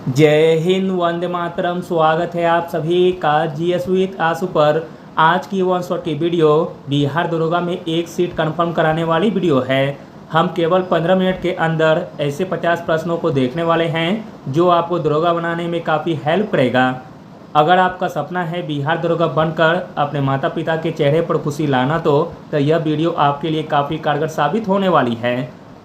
जय हिंद, वंदे मातरम। स्वागत है आप सभी का जीएस विथ आंसू पर। आज की वन शॉट की वीडियो बिहार दरोगा में एक सीट कंफर्म कराने वाली वीडियो है। हम केवल 15 मिनट के अंदर ऐसे 50 प्रश्नों को देखने वाले हैं जो आपको दरोगा बनाने में काफ़ी हेल्प करेगा। अगर आपका सपना है बिहार दरोगा बनकर अपने माता पिता के चेहरे पर खुशी लाना तो यह वीडियो आपके लिए काफ़ी कारगर साबित होने वाली है।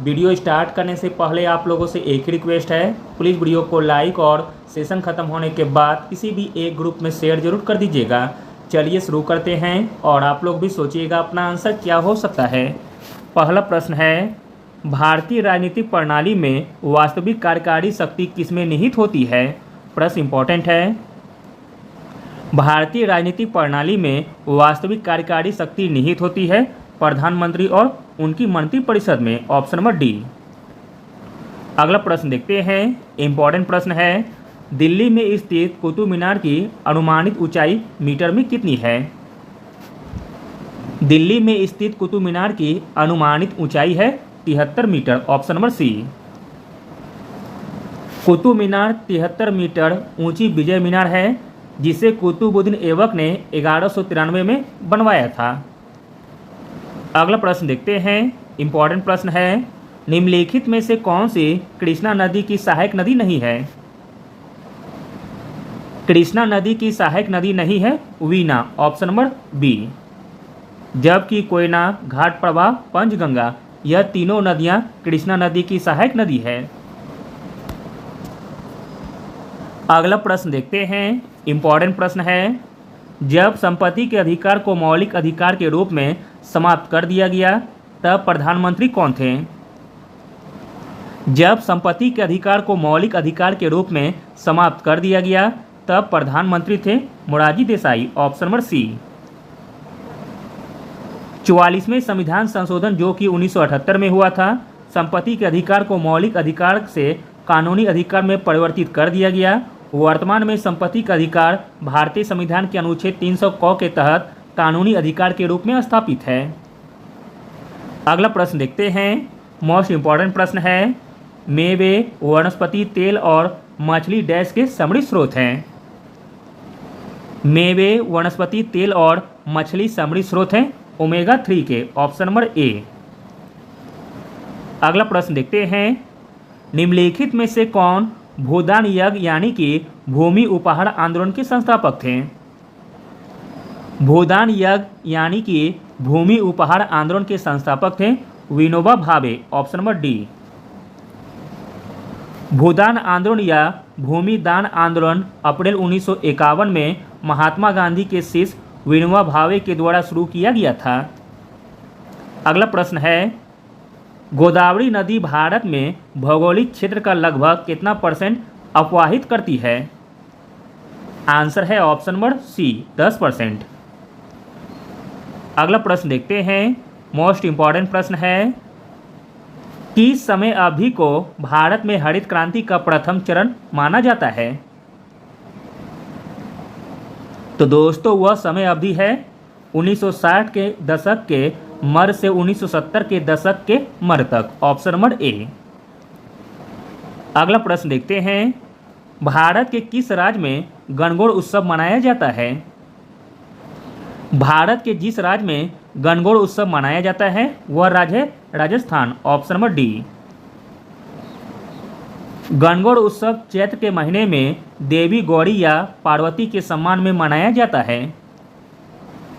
वीडियो स्टार्ट करने से पहले आप लोगों से एक ही रिक्वेस्ट है, प्लीज़ वीडियो को लाइक और सेशन ख़त्म होने के बाद किसी भी एक ग्रुप में शेयर जरूर कर दीजिएगा। चलिए शुरू करते हैं और आप लोग भी सोचिएगा अपना आंसर क्या हो सकता है। पहला प्रश्न है, भारतीय राजनीतिक प्रणाली में वास्तविक कार्यकारी शक्ति किसमें निहित होती है। प्रश्न इंपॉर्टेंट है। भारतीय राजनीतिक प्रणाली में वास्तविक कार्यकारी शक्ति निहित होती है प्रधानमंत्री और उनकी मंत्रिपरिषद में। Option number D. अगला प्रश्न देखते हैं, इंपॉर्टेंट प्रश्न है। दिल्ली में स्थित कुतुब मीनार की अनुमानित ऊंचाई मीटर में कितनी है। दिल्ली में स्थित कुतुब मीनार की अनुमानित ऊंचाई है 73 metre. Option number C. Qutub Minar 73 metre ऊंची विजय मीनार है जिसे कुतुबुद्दीन ऐबक ने 1193 में बनवाया था। अगला प्रश्न देखते हैं, इंपॉर्टेंट प्रश्न है। निम्नलिखित में से कौन सी कृष्णा नदी की सहायक नदी नहीं है। कृष्णा नदी की सहायक नदी नहीं है वीना। Option number B. जबकि कोयना, घाट प्रभा, पंचगंगा यह तीनों नदियां कृष्णा नदी की सहायक नदी है। अगला प्रश्न देखते हैं, इंपॉर्टेंट प्रश्न है। जब संपत्ति के अधिकार को मौलिक अधिकार के रूप में समाप्त कर दिया गया तब प्रधानमंत्री कौन थे। जब संपत्ति के अधिकार को मौलिक अधिकार के रूप में समाप्त कर दिया गया तब प्रधानमंत्री थे Morarji Desai. Option number C. 44वें संविधान संशोधन जो कि 1978 में हुआ था, संपत्ति के अधिकार को मौलिक अधिकार से कानूनी अधिकार में परिवर्तित कर दिया गया। वर्तमान में संपत्ति का अधिकार भारतीय संविधान के अनुच्छेद 300 क के तहत कानूनी अधिकार के रूप में स्थापित है। अगला प्रश्न देखते हैं, मोस्ट इंपॉर्टेंट प्रश्न है। मेवे, वनस्पति तेल और मछली डैश के समृद्ध स्रोत हैं। मेवे, वनस्पति तेल और मछली समृद्ध स्रोत हैं ओमेगा 3 के। Option number A. अगला प्रश्न देखते हैं, निम्नलिखित में से कौन भूदान यज्ञ यानी कि भूमि उपहार आंदोलन के संस्थापक थे। भूदान यज्ञ यानी कि भूमि उपहार आंदोलन के संस्थापक थे Vinoba Bhave. Option number D. भूदान आंदोलन या भूमि दान आंदोलन अप्रैल 1951 में महात्मा गांधी के शिष्य विनोबा भावे के द्वारा शुरू किया गया था। अगला प्रश्न है, गोदावरी नदी भारत में भौगोलिक क्षेत्र का लगभग कितना % अपवाहित करती है। आंसर है ऑप्शन नंबर सी, 10%। अगला प्रश्न देखते हैं, मोस्ट इंपॉर्टेंट प्रश्न है। किस समय अवधि को भारत में हरित क्रांति का प्रथम चरण माना जाता है। तो दोस्तों वह समय अवधि है 1960 के दशक के मध्य से 1970 के दशक के मध्य तक। Option number A. अगला प्रश्न देखते हैं, भारत के किस राज्य में गणगौर उत्सव मनाया जाता है। भारत के जिस राज्य में गणगौर उत्सव मनाया जाता है वह राज्य है Rajasthan. Option number D. Gangaur उत्सव चैत्र के महीने में देवी गौरी या पार्वती के सम्मान में मनाया जाता है।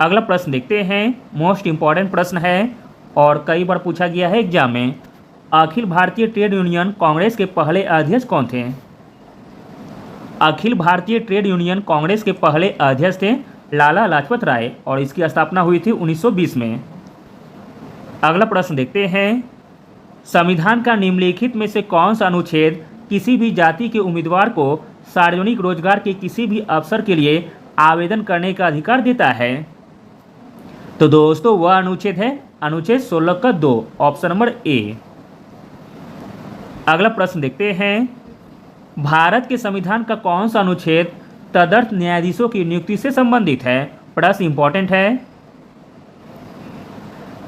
अगला प्रश्न देखते हैं, मोस्ट इंपॉर्टेंट प्रश्न है और कई बार पूछा गया है एग्जाम में। अखिल भारतीय ट्रेड यूनियन कांग्रेस के पहले अध्यक्ष कौन थे। अखिल भारतीय ट्रेड यूनियन कांग्रेस के पहले अध्यक्ष थे लाला लाजपत राय और इसकी स्थापना हुई थी 1920 में। अगला प्रश्न देखते हैं, संविधान का निम्नलिखित में से कौन सा अनुच्छेद किसी भी जाति के उम्मीदवार को सार्वजनिक रोजगार के किसी भी अवसर के लिए आवेदन करने का अधिकार देता है। तो दोस्तों वह अनुच्छेद है अनुच्छेद 16 का 2। Option number A. अगला प्रश्न देखते हैं, भारत के संविधान का कौन सा अनुच्छेद तदर्थ न्यायाधीशों की नियुक्ति से संबंधित है। प्रश्न इंपॉर्टेंट है।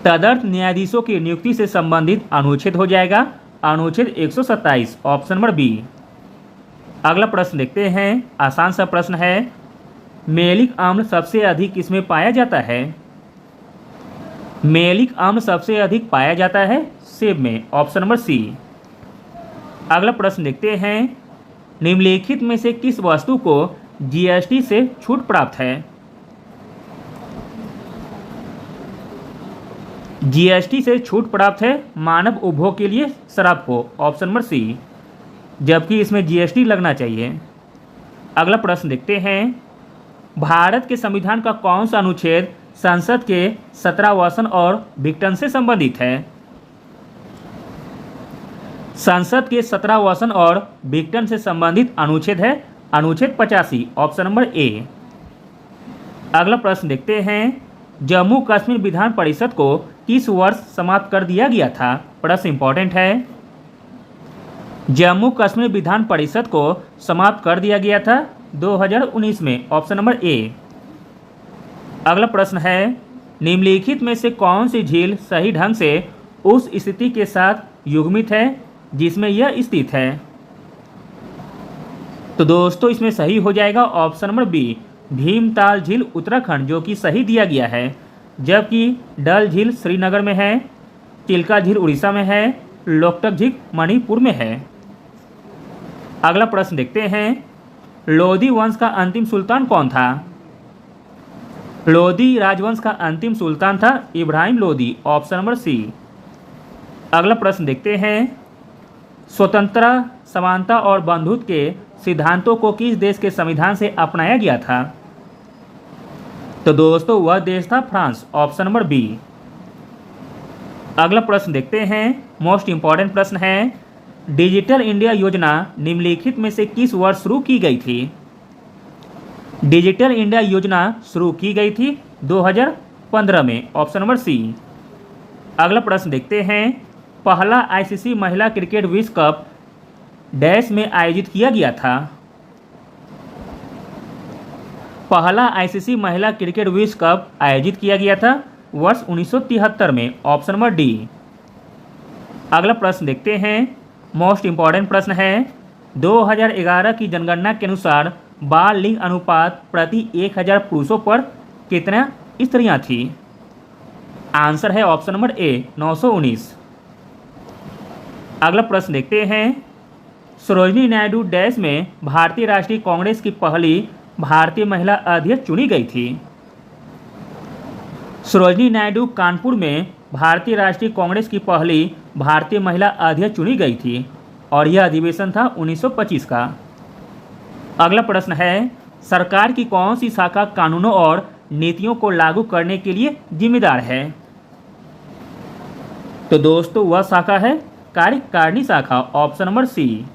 तदर्थ न्यायाधीशों की नियुक्ति से संबंधित अनुच्छेद हो जाएगा अनुच्छेद 127। Option number B. अगला प्रश्न देखते हैं, आसान सा प्रश्न है, मेलिक अम्ल सबसे अधिक किसमें पाया जाता है? मेलिक अम्ल सबसे अधिक पाया जाता है सेब में, ऑप्शन नंबर सी। अगला प्रश्न देखते हैं, निम्नलिखित में से किस वस्तु को जीएसटी से छूट प्राप्त है? जीएसटी से छूट प्राप्त है मानव उपभोग के लिए शराब को, ऑप्शन नंबर सी, जबकि इसमें जीएसटी लगना चाहिए। अगला प्रश्न देखते हैं, भारत के संविधान का कौन सा अनुच्छेद संसद के 17 वचन और विघटन से संबंधित है? संसद के 17 वचन और विघटन से संबंधित अनुच्छेद है अनुच्छेद 85, ऑप्शन नंबर ए। अगला प्रश्न देखते हैं, जम्मू कश्मीर विधान परिषद को किस वर्ष समाप्त कर दिया गया था? प्रश्न इंपॉर्टेंट है। जम्मू कश्मीर विधान परिषद को समाप्त कर दिया गया था 2019 में, ऑप्शन नंबर ए। अगला प्रश्न है, निम्नलिखित में से कौन सी झील सही ढंग से उस स्थिति के साथ युग्मित है जिसमें यह स्थित है? तो दोस्तों इसमें सही हो जाएगा ऑप्शन नंबर बी, भीमताल झील उत्तराखंड, जो कि सही दिया गया है। जबकि डल झील श्रीनगर में है, चिल्का झील उड़ीसा में है, लोकटक झील मणिपुर में है। अगला प्रश्न देखते हैं, लोधी वंश का अंतिम सुल्तान कौन था? लोधी राजवंश का अंतिम सुल्तान था Ibrahim Lodi, option number C. अगला प्रश्न देखते हैं, स्वतंत्रता, समानता और बंधुत्व के सिद्धांतों को किस देश के संविधान से अपनाया गया था? तो दोस्तों वह देश था फ्रांस, ऑप्शन नंबर बी। अगला प्रश्न देखते हैं, मोस्ट इंपॉर्टेंट प्रश्न है, डिजिटल इंडिया योजना निम्नलिखित में से किस वर्ष शुरू की गई थी? डिजिटल इंडिया योजना शुरू की गई थी 2015 में, ऑप्शन नंबर सी। अगला प्रश्न देखते हैं, पहला आईसीसी महिला क्रिकेट विश्व कप डैश में आयोजित किया गया था? पहला आईसीसी महिला क्रिकेट विश्व कप आयोजित किया गया था वर्ष 1973 में, ऑप्शन नंबर डी। अगला प्रश्न देखते हैं, मोस्ट इंपॉर्टेंट प्रश्न है, 2011 की जनगणना के अनुसार बाल लिंग अनुपात प्रति 1000 पुरुषों पर कितना स्त्रियां थी? आंसर है ऑप्शन नंबर ए, 919। अगला प्रश्न देखते हैं, सरोजिनी नायडू डैश में भारतीय राष्ट्रीय कांग्रेस की पहली भारतीय महिला अध्यक्ष चुनी गई थी? सरोजिनी नायडू कानपुर में भारतीय राष्ट्रीय कांग्रेस की पहली भारतीय महिला अध्यक्ष चुनी गई थी और यह अधिवेशन था 1925 का। अगला प्रश्न है, सरकार की कौन सी शाखा कानूनों और नीतियों को लागू करने के लिए जिम्मेदार है? तो दोस्तों वह शाखा है कार्यकारिणी शाखा, ऑप्शन नंबर सी।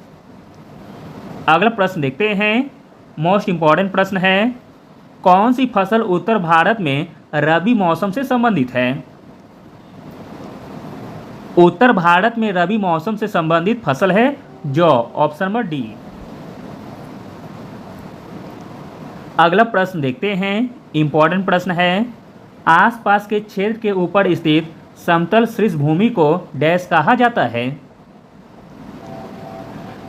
अगला प्रश्न देखते हैं, मोस्ट इंपॉर्टेंट प्रश्न है, कौन सी फसल उत्तर भारत में रबी मौसम से संबंधित है? उत्तर भारत में रबी मौसम से संबंधित फसल है जौ, ऑप्शन नंबर डी। अगला प्रश्न देखते हैं, इंपॉर्टेंट प्रश्न है, आसपास के क्षेत्र के ऊपर स्थित समतल शीर्ष भूमि को डैश कहा जाता है?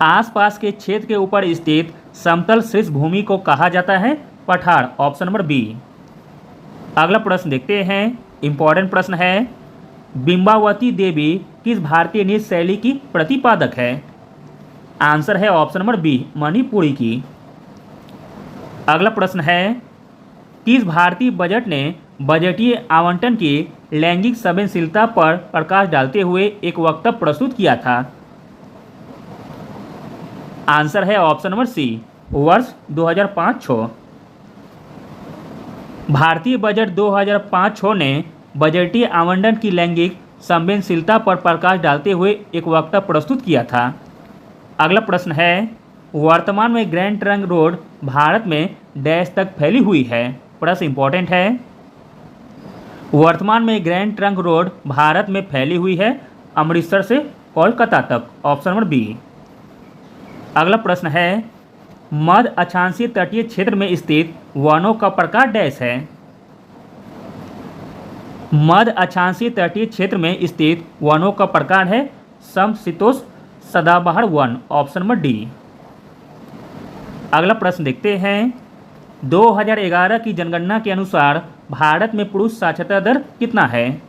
आसपास के क्षेत्र के ऊपर स्थित समतल शीर्ष भूमि को कहा जाता है पठार, ऑप्शन नंबर बी। अगला प्रश्न देखते हैं, इंपॉर्टेंट प्रश्न है, बिंबावती देवी किस भारतीय नृत्य शैली की प्रतिपादक है? आंसर है ऑप्शन नंबर बी, मणिपुरी की। अगला प्रश्न है, किस भारतीय बजट ने बजटीय आवंटन की लैंगिक संवेदनशीलता पर प्रकाश डालते हुए एक वक्तव्य प्रस्तुत किया था? आंसर है ऑप्शन नंबर सी, वर्ष 2005-06। भारतीय बजट 2005-06 ने बजटीय आवंटन की लैंगिक संवेदनशीलता पर प्रकाश डालते हुए एक वक्तव्य प्रस्तुत किया था। अगला प्रश्न है, वर्तमान में ग्रैंड ट्रंक रोड भारत में डैश तक फैली हुई है? प्रश्न इंपॉर्टेंट है। वर्तमान में ग्रैंड ट्रंक रोड भारत में फैली हुई है अमृतसर से कोलकाता तक, ऑप्शन नंबर बी। अगला प्रश्न है, मध्य अक्षांशीय तटीय क्षेत्र में स्थित वनों का प्रकार डैश है? मध्य अक्षांशीय तटीय क्षेत्र में स्थित वनों का प्रकार है समशीतोष्ण सदाबहार वन, ऑप्शन नंबर डी। अगला प्रश्न देखते हैं 2011 की जनगणना के अनुसार भारत में पुरुष साक्षरता दर कितना है।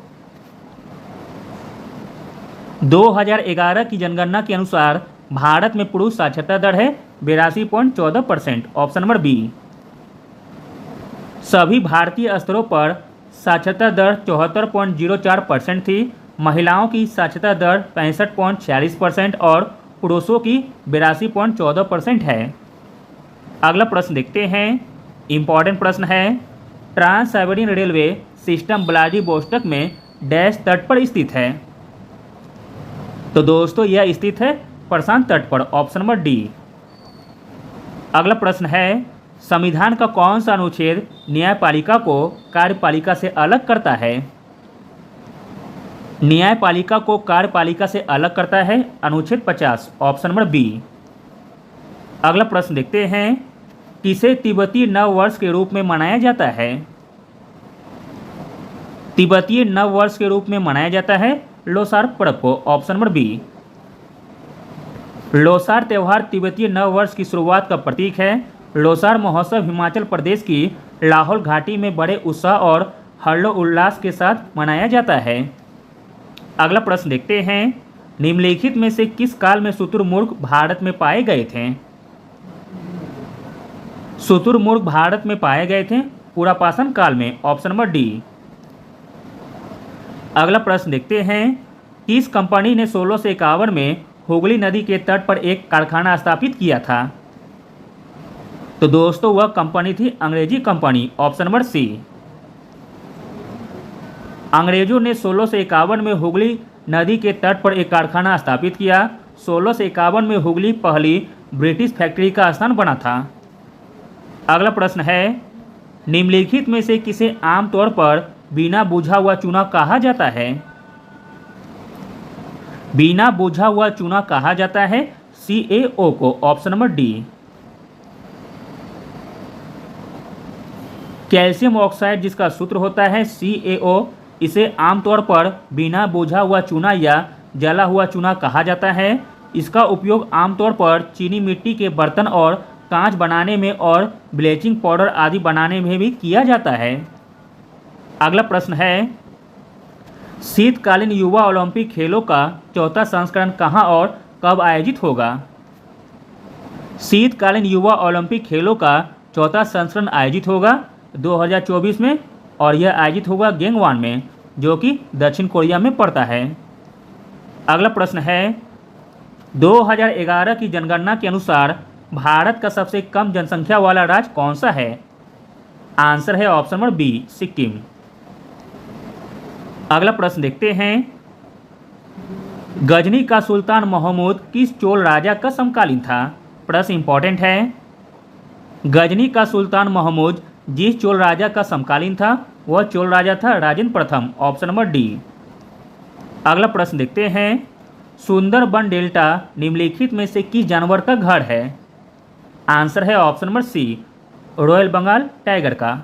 2011 की जनगणना के अनुसार भारत में पुरुष साक्षरता दर है 82.14%, ऑप्शन नंबर बी। सभी भारतीय स्तरों पर साक्षरता दर 74.04% थी। महिलाओं की साक्षरता दर 65.46% और पुरुषों की 82.14% है। अगला प्रश्न देखते हैं, इंपॉर्टेंट प्रश्न है, trans Siberian railway system Vladivostok में डैश तट पर स्थित है। तो दोस्तों यह स्थित है प्रशांत तट पर, ऑप्शन नंबर डी। अगला प्रश्न है, संविधान का कौन सा अनुच्छेद न्यायपालिका को कार्यपालिका से अलग करता है। न्यायपालिका को कार्यपालिका से अलग करता है अनुच्छेद 50, ऑप्शन नंबर बी। अगला प्रश्न देखते हैं, किसे तिब्बती नव वर्ष के रूप में मनाया जाता है। तिब्बतीय नव वर्ष के रूप में मनाया जाता है लोसार पर्व को, ऑप्शन नंबर बी। लोसार त्यौहार तिब्बतीय नव वर्ष की शुरुआत का प्रतीक है। लोसार महोत्सव हिमाचल प्रदेश की लाहौल घाटी में बड़े उत्साह और हर्षोल्लास के साथ मनाया जाता है। अगला प्रश्न देखते हैं, निम्नलिखित में से किस काल में शुतुरमुर्ग भारत में पाए गए थे। शुतुरमुर्ग भारत में पाए गए थे पुरापाषाण काल में, ऑप्शन नंबर डी। अगला प्रश्न देखते हैं, किस कंपनी ने 1651 में हुगली नदी के तट पर एक कारखाना स्थापित किया था। तो दोस्तों वह कंपनी थी अंग्रेजी कंपनी, ऑप्शन नंबर सी। अंग्रेजों ने 1651 में हुगली नदी के तट पर एक कारखाना स्थापित किया। 1651 में हुगली पहली ब्रिटिश फैक्ट्री का स्थान बना था। अगला प्रश्न है, निम्नलिखित में से किसे आमतौर पर बिना बुझा हुआ चूना कहा जाता है। बिना बुझा हुआ चूना कहा जाता है CaO को, option number D. Calcium oxide जिसका सूत्र होता है CaO, इसे आमतौर पर बिना बुझा हुआ चूना या जला हुआ चूना कहा जाता है। इसका उपयोग आमतौर पर चीनी मिट्टी के बर्तन और कांच बनाने में और ब्लीचिंग पाउडर आदि बनाने में भी किया जाता है। अगला प्रश्न है, शीतकालीन युवा ओलंपिक खेलों का चौथा संस्करण कहां और कब आयोजित होगा। शीतकालीन युवा ओलंपिक खेलों का चौथा संस्करण आयोजित होगा 2024 में और यह आयोजित होगा गैंगवान में, जो कि दक्षिण कोरिया में पड़ता है। अगला प्रश्न है, 2011 की जनगणना के अनुसार भारत का सबसे कम जनसंख्या वाला राज्य कौन सा है। आंसर है ऑप्शन नंबर बी, सिक्किम। अगला प्रश्न देखते हैं, गजनी का सुल्तान महमूद किस चोल राजा का समकालीन था। प्रश्न इंपॉर्टेंट है। गजनी का सुल्तान महमूद जिस चोल राजा का समकालीन था वह चोल राजा था राजेंद्र प्रथम, ऑप्शन नंबर डी। अगला प्रश्न देखते हैं, सुंदरबन डेल्टा निम्नलिखित में से किस जानवर का घर है। आंसर है option number C, royal Bengal tiger का।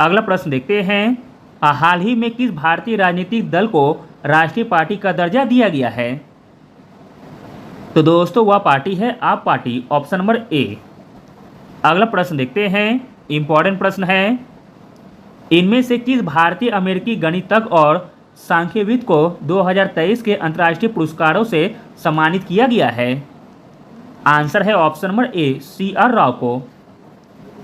अगला प्रश्न देखते हैं, हाल ही में किस भारतीय राजनीतिक दल को राष्ट्रीय पार्टी का दर्जा दिया गया है। तो दोस्तों वह पार्टी है आप पार्टी, ऑप्शन नंबर ए। अगला प्रश्न देखते हैं, इंपॉर्टेंट प्रश्न है, इनमें से किस भारतीय अमेरिकी गणितज्ञ और सांख्यविद को 2023 के अंतर्राष्ट्रीय पुरस्कारों से सम्मानित किया गया है। आंसर है option number A, CR Rao को।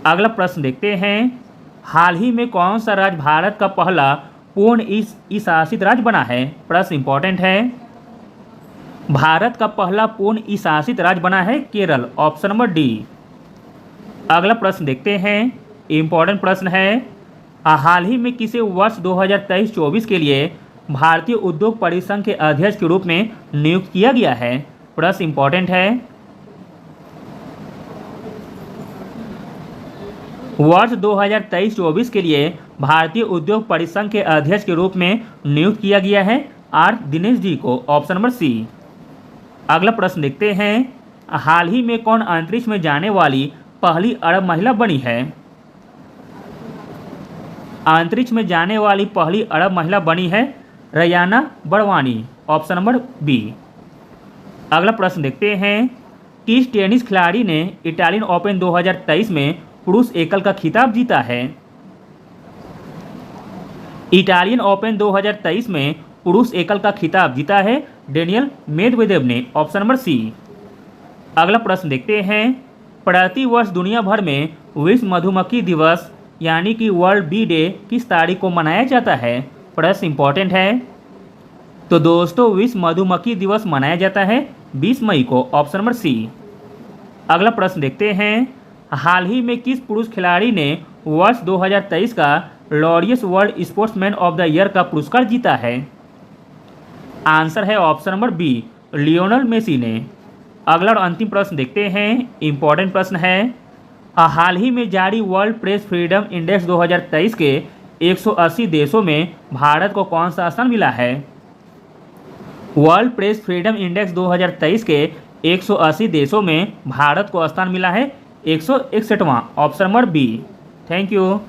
अगला प्रश्न देखते हैं, हाल ही में कौन सा राज्य भारत का पहला पूर्ण ई शासित राज्य बना है। प्रश्न इंपॉर्टेंट है। भारत का पहला पूर्ण ई शासित राज्य बना है केरल, ऑप्शन नंबर डी। अगला प्रश्न देखते हैं, इंपॉर्टेंट प्रश्न है, हाल ही में किसे वर्ष 2023-24 के लिए भारतीय उद्योग परिसंघ के अध्यक्ष के रूप में नियुक्त किया गया है। प्रश्न इंपॉर्टेंट है। वर्ष 2023-24 के लिए भारतीय उद्योग परिसंघ के अध्यक्ष के रूप में नियुक्त किया गया है R दिनेश जी को, ऑप्शन नंबर सी। अगला प्रश्न देखते हैं, हाल ही में कौन अंतरिक्ष में जाने वाली पहली अरब महिला बनी है। अंतरिक्ष में जाने वाली पहली अरब महिला बनी है रयाना बड़वानी, ऑप्शन नंबर बी। अगला प्रश्न देखते हैं, किस टेनिस खिलाड़ी ने इटालियन ओपन 2023 में पुरुष एकल का खिताब जीता है? इटालियन ओपन 2023 में पुरुष एकल का खिताब जीता है डेनियल मेदवेदेव ने। Option number C. अगला प्रश्न देखते हैं, प्रति वर्ष दुनिया भर में विश्व मधुमक्खी दिवस यानी कि वर्ल्ड बी डे किस तारीख को मनाया जाता है? प्रश्न इंपॉर्टेंट है। तो दोस्तों विश्व मधुमक्खी दिवस मनाया जाता है 20 मई को। Option number C. अगला प्रश्न देखते हैं, हाल ही में किस पुरुष खिलाड़ी ने वर्ष 2023 का Laureus world sportsman of the year का पुरस्कार जीता है? आंसर है option number B, Lionel Messi ने। अगला और अंतिम प्रश्न देखते हैं, इंपॉर्टेंट प्रश्न है, हाल ही में जारी वर्ल्ड प्रेस फ्रीडम इंडेक्स 2023 के 180 देशों में भारत को कौन सा स्थान मिला है? वर्ल्ड प्रेस फ्रीडम इंडेक्स 2023 के 180 देशों में भारत को स्थान मिला है 161वां। Option number B. Thank you.